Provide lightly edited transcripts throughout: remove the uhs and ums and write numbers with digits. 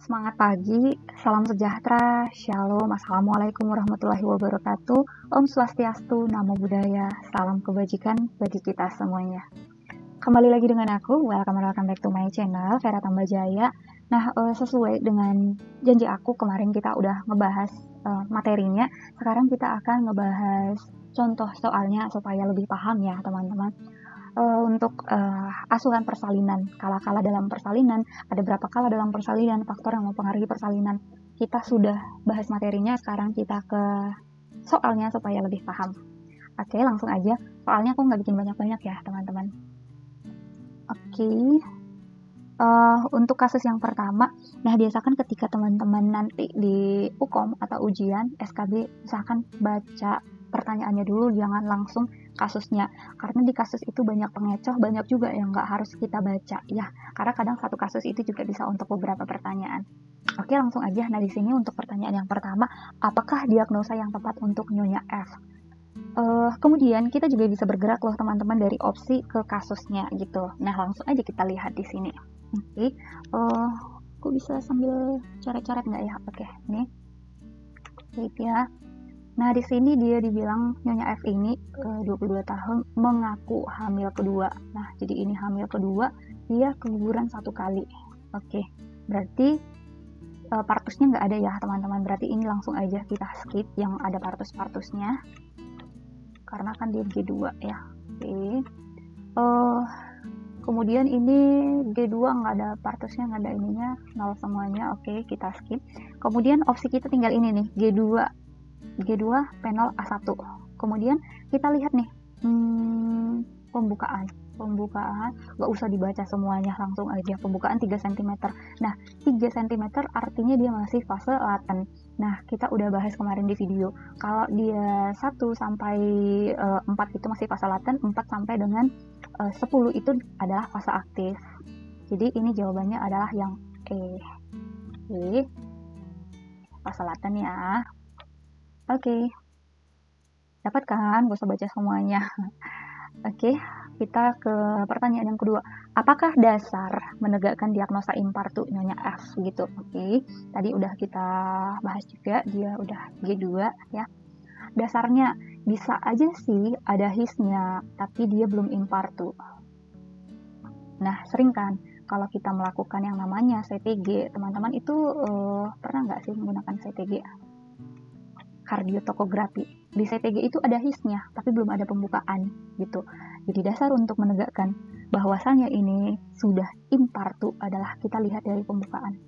Semangat pagi, salam sejahtera, shalom, assalamualaikum warahmatullahi wabarakatuh, Om Swastiastu, Namo Buddhaya, salam kebajikan bagi kita semuanya. Kembali lagi dengan aku, welcome back to my channel, Vera Tambajaya. Nah, sesuai dengan janji aku kemarin kita udah ngebahas materinya, sekarang kita akan ngebahas contoh soalnya supaya lebih paham ya teman-teman. Untuk asuhan persalinan, kala-kala dalam persalinan, ada berapa kala dalam persalinan, faktor yang mempengaruhi persalinan. Kita sudah bahas materinya, sekarang kita ke soalnya supaya lebih paham. Oke, langsung aja. Soalnya aku nggak bikin banyak-banyak ya, teman-teman. Oke. Untuk kasus yang pertama, nah biasakan ketika teman-teman nanti di UKOM atau ujian SKB, misalkan baca pertanyaannya dulu, jangan langsung kasusnya, karena di kasus itu banyak pengecoh, banyak juga yang nggak harus kita baca ya, karena kadang satu kasus itu juga bisa untuk beberapa pertanyaan. Oke, langsung aja. Nah, di sini untuk pertanyaan yang pertama, apakah diagnosa yang tepat untuk Nyonya F? Kemudian kita juga bisa bergerak loh teman-teman dari opsi ke kasusnya gitu. Nah, langsung aja kita lihat di sini. Oke, aku bisa sambil coret-coret nggak ya? Oke, nih, wait ya. Nah, di sini dia dibilang Nyonya F ini 22 tahun mengaku hamil kedua. Nah, jadi ini hamil kedua, dia keguguran 1 kali. Oke, berarti partusnya nggak ada ya teman-teman. Berarti ini langsung aja kita skip yang ada partus-partusnya. Karena kan dia G2 ya. Oke. Kemudian ini G2 nggak ada partusnya, nggak ada ininya, 0 semuanya. Oke, kita skip. Kemudian opsi kita tinggal ini nih, G2 panel A1. Kemudian kita lihat nih, pembukaan, nggak usah dibaca semuanya, langsung aja pembukaan 3 cm. Nah, 3 cm artinya dia masih fase laten. Nah, kita udah bahas kemarin di video, kalau dia 1 sampai 4 itu masih fase laten, 4 sampai dengan 10 itu adalah fase aktif. Jadi ini jawabannya adalah yang E. Oke, fase laten ya. Oke, dapat kan? Gak usah baca semuanya. Oke, kita ke pertanyaan yang kedua. Apakah dasar menegakkan diagnosa impartu Nyonya F gitu? Oke, tadi udah kita bahas juga, dia udah G2 ya. Dasarnya bisa aja sih ada hisnya, tapi dia belum impartu. Nah, sering kan kalau kita melakukan yang namanya CTG, teman-teman itu pernah nggak sih menggunakan CTG? Kardiotokografi. Di CTG itu ada hisnya, tapi belum ada pembukaan gitu. Jadi dasar untuk menegakkan bahwasanya ini sudah impartu adalah kita lihat dari pembukaan.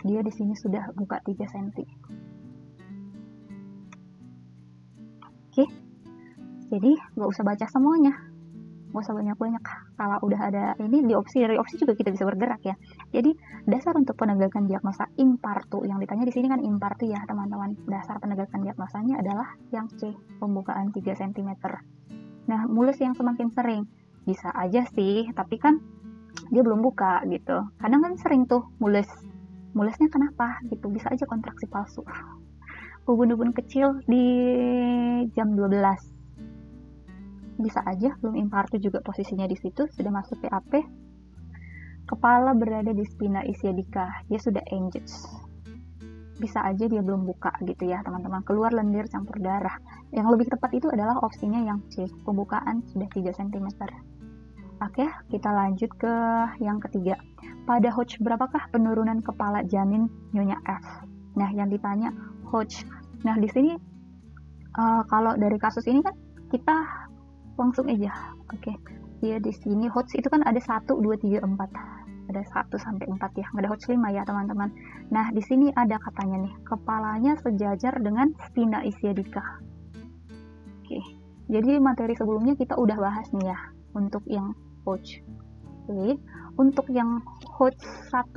Dia di sini sudah buka 3 cm. Oke. Jadi nggak usah baca semuanya. Nggak usah banyak-banyak. Kalau udah ada ini dari opsi juga kita bisa bergerak ya. Jadi dasar untuk penegakan diagnosa impartu, yang ditanya di sini kan impartu ya teman-teman. Dasar penegakan diagnosanya adalah yang C, pembukaan 3 cm. Nah, mulus yang semakin sering bisa aja sih, tapi kan dia belum buka gitu. Kadang kan sering tuh mulusnya kenapa gitu, bisa aja kontraksi palsu. Ubun-ubun kecil di jam 12. Bisa aja belum impartu juga, posisinya di situ sudah masuk PAP. Kepala berada di spina ischiadica, dia sudah engage. Bisa aja dia belum buka gitu ya teman-teman, keluar lendir campur darah. Yang lebih tepat itu adalah opsinya yang C, pembukaan sudah 3 cm. Oke, kita lanjut ke yang ketiga. Pada Hodge berapakah penurunan kepala janin Nyonya F? Nah, yang ditanya Hodge. Nah, di sini kalau dari kasus ini kan kita langsung aja. Oke, dia di sini Hodge itu kan ada 1, 2, 3, 4. Ada 1 sampai 4 ya, nggak ada Hodge 5 ya teman-teman. Nah, di sini ada katanya nih, kepalanya sejajar dengan spina ischiadica. Oke, jadi materi sebelumnya kita udah bahas nih ya, untuk yang Hodge. Oke, untuk yang Hodge 1.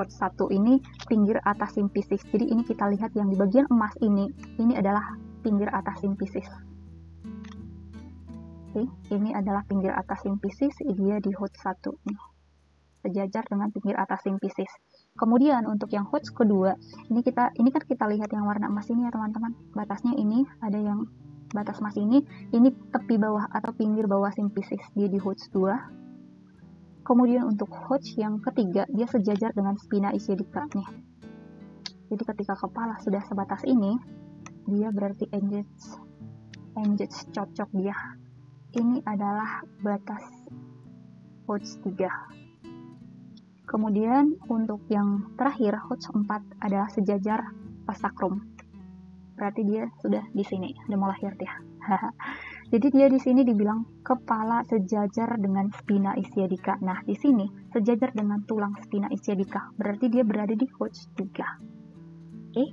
Hodge 1 ini pinggir atas simpisis. Jadi ini kita lihat yang di bagian emas ini adalah pinggir atas simpisis. Oke, ini adalah pinggir atas simpisis, dia di Hodge 1 nih, sejajar dengan pinggir atas simpisis. Kemudian untuk yang Hodge kedua, ini kan kita lihat yang warna emas ini ya teman-teman. Batasnya ini ada yang batas emas ini tepi bawah atau pinggir bawah simpisis, dia di Hodge 2. Kemudian untuk Hodge yang ketiga, dia sejajar dengan spina ischiadica nih. Jadi ketika kepala sudah sebatas ini, dia berarti engage cocok dia. Ini adalah batas Hodge 3. Kemudian untuk yang terakhir, Hodge 4 adalah sejajar sacrum. Berarti dia sudah di sini, udah mau lahir dia. Jadi dia di sini dibilang kepala sejajar dengan spina ischiadica. Nah, di sini sejajar dengan tulang spina ischiadica. Berarti dia berada di Hodge 3. Oke.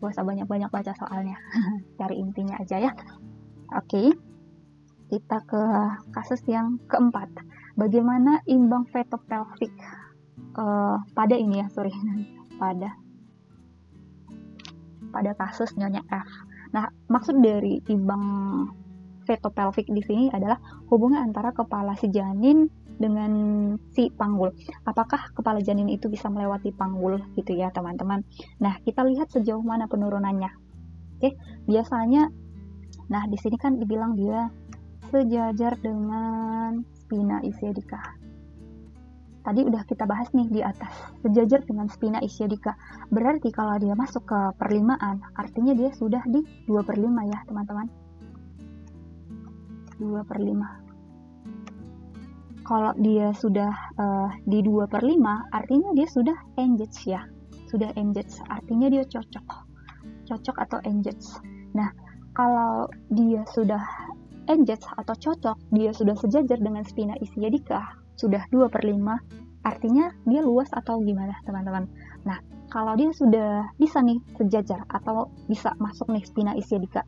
Gak usah banyak-banyak baca soalnya. Cari intinya aja ya. Oke. Kita ke kasus yang keempat. Bagaimana imbang vetopelvic pada ini ya, sorry. Pada kasus Nyonya F. Nah, maksud dari imbang vetopelvic di sini adalah hubungan antara kepala si janin dengan si panggul. Apakah kepala janin itu bisa melewati panggul gitu ya, teman-teman. Nah, kita lihat sejauh mana penurunannya. Oke, biasanya nah di sini kan dibilang dia sejajar dengan spina ischiadica. Tadi udah kita bahas nih di atas, sejajar dengan spina ischiadica. Berarti kalau dia masuk ke perlimaan, artinya dia sudah di 2/5 ya, teman-teman. 2/5. Kalau dia sudah di 2/5, artinya dia sudah engage ya. Sudah engage, artinya dia cocok atau engage. Nah, kalau dia sudah engage atau cocok, dia sudah sejajar dengan spina ischiadica, sudah 2/5, artinya dia luas atau gimana, teman-teman? Nah, kalau dia sudah bisa nih sejajar atau bisa masuk nih spina ischiadica,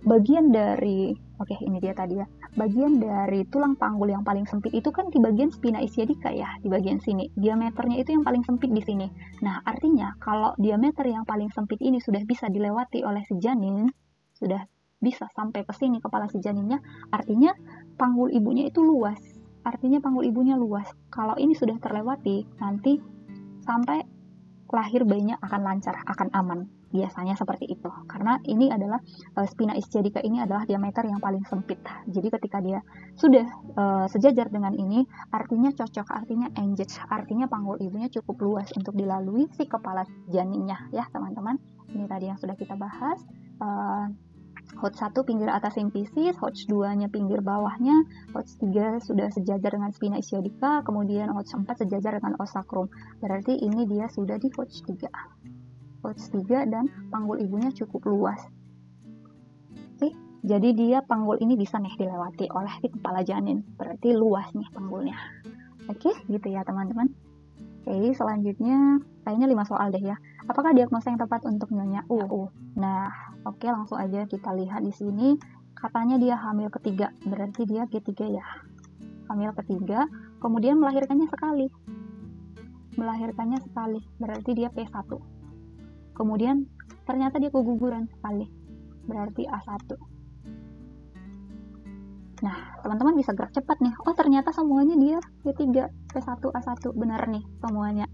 bagian dari ini dia tadi ya, bagian dari tulang panggul yang paling sempit itu kan di bagian spina ischiadica ya, di bagian sini diameternya itu yang paling sempit di sini. Nah, artinya kalau diameter yang paling sempit ini sudah bisa dilewati oleh si janin, sudah bisa sampai ke sini kepala si janinnya, artinya panggul ibunya itu luas. Kalau ini sudah terlewati, nanti sampai lahir bayinya akan lancar, akan aman. Biasanya seperti itu. Karena ini adalah spina ischiadica ini adalah diameter yang paling sempit. Jadi ketika dia sudah sejajar dengan ini, artinya cocok, artinya engage, artinya panggul ibunya cukup luas untuk dilalui si kepala janinnya ya, teman-teman. Ini tadi yang sudah kita bahas. Hodge 1 pinggir atas simfisis, Hodge 2-nya pinggir bawahnya, Hodge 3 sudah sejajar dengan spina ischiadica, kemudian Hodge 4 sejajar dengan os sacrum. Berarti ini dia sudah di Hodge 3. Hodge 3 dan panggul ibunya cukup luas. Oke, jadi dia panggul ini bisa nih dilewati oleh si kepala janin. Berarti luas nih panggulnya. Oke, gitu ya teman-teman. Oke, selanjutnya kayaknya 5 soal deh ya. Apakah diagnosa yang tepat untuk Nyonya U? Nah, oke, langsung aja kita lihat di sini. Katanya dia hamil ketiga, berarti dia G3 ya. Hamil ketiga, kemudian melahirkannya sekali, berarti dia P1. Kemudian ternyata dia keguguran sekali, berarti A1. Nah, teman-teman bisa gerak cepat nih. Oh, ternyata semuanya dia G3, P1, A1, benar nih semuanya.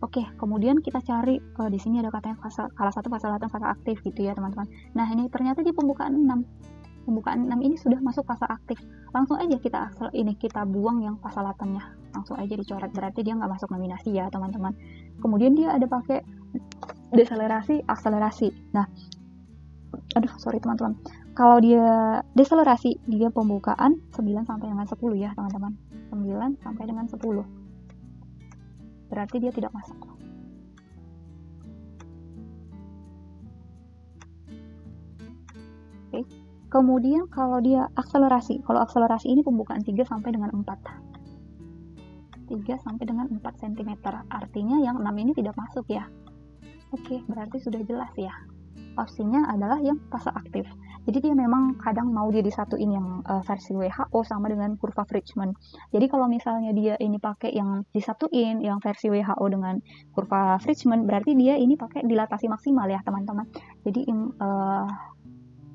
Oke, kemudian kita cari di sini ada katanya fase 1, fase laten, fase aktif gitu ya, teman-teman. Nah, ini ternyata di pembukaan 6. Pembukaan 6 ini sudah masuk fase aktif. Langsung aja kita buang yang fase latennya. Langsung aja dicoret, berarti dia nggak masuk nominasi ya, teman-teman. Kemudian dia ada pakai deselerasi, akselerasi. Nah, sorry teman-teman. Kalau dia deselerasi, dia pembukaan 9 sampai dengan 10 ya, teman-teman. 9 sampai dengan 10. Berarti dia tidak masuk. Oke. Kemudian kalau dia akselerasi, ini pembukaan 3 sampai dengan 4. 3 sampai dengan 4 cm. Artinya yang 6 ini tidak masuk ya. Oke, berarti sudah jelas ya. Opsinya adalah yang fase aktif. Jadi dia memang kadang mau dia disatuin yang versi WHO sama dengan kurva Fridgman. Jadi kalau misalnya dia ini pakai yang disatuin yang versi WHO dengan kurva Fridgman, berarti dia ini pakai dilatasi maksimal ya, teman-teman. Jadi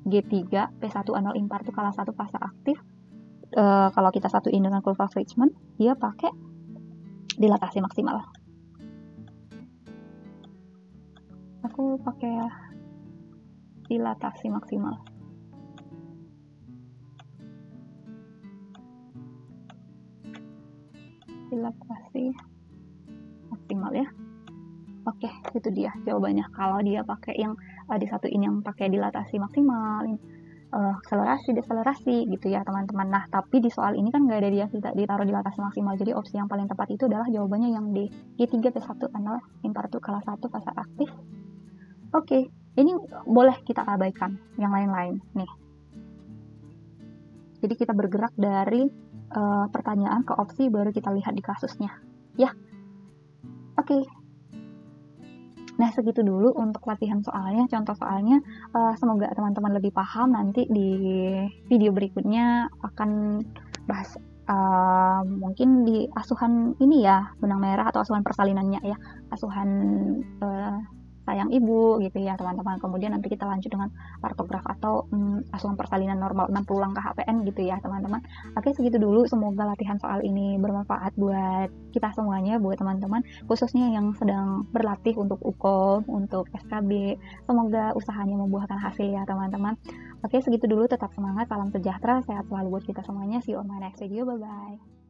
G3 P1 anal impar itu kalah 1 fase aktif. Kalau kita satuin dengan kurva Fridgman, dia pakai dilatasi maksimal. Aku pakai dilatasi maksimal. dilatasi maksimal ya. Oke, itu dia jawabannya. Kalau dia pakai yang disatuin yang pakai dilatasi maksimal, akselerasi, deselerasi gitu ya teman-teman. Nah, tapi di soal ini kan nggak ada dia ditaruh dilatasi maksimal. Jadi opsi yang paling tepat itu adalah jawabannya yang D. G3 P1 adalah impartu kelas 1 fase aktif. Oke, ini boleh kita abaikan yang lain-lain nih. Jadi kita bergerak dari pertanyaan ke opsi, baru kita lihat di kasusnya ya. Oke. Nah, segitu dulu untuk latihan soalnya, contoh soalnya. Semoga teman-teman lebih paham. Nanti di video berikutnya akan bahas mungkin di asuhan ini ya, benang merah atau asuhan persalinannya ya, asuhan sayang ibu gitu ya teman-teman. Kemudian nanti kita lanjut dengan partograf atau asuhan persalinan normal 60 langkah HPN gitu ya teman-teman. Oke, segitu dulu. Semoga latihan soal ini bermanfaat buat kita semuanya, buat teman-teman khususnya yang sedang berlatih untuk UKOM, untuk SKB. Semoga usahanya membuahkan hasil ya teman-teman. Oke, segitu dulu. Tetap semangat, salam sejahtera, sehat selalu buat kita semuanya. See you on my next video, bye bye.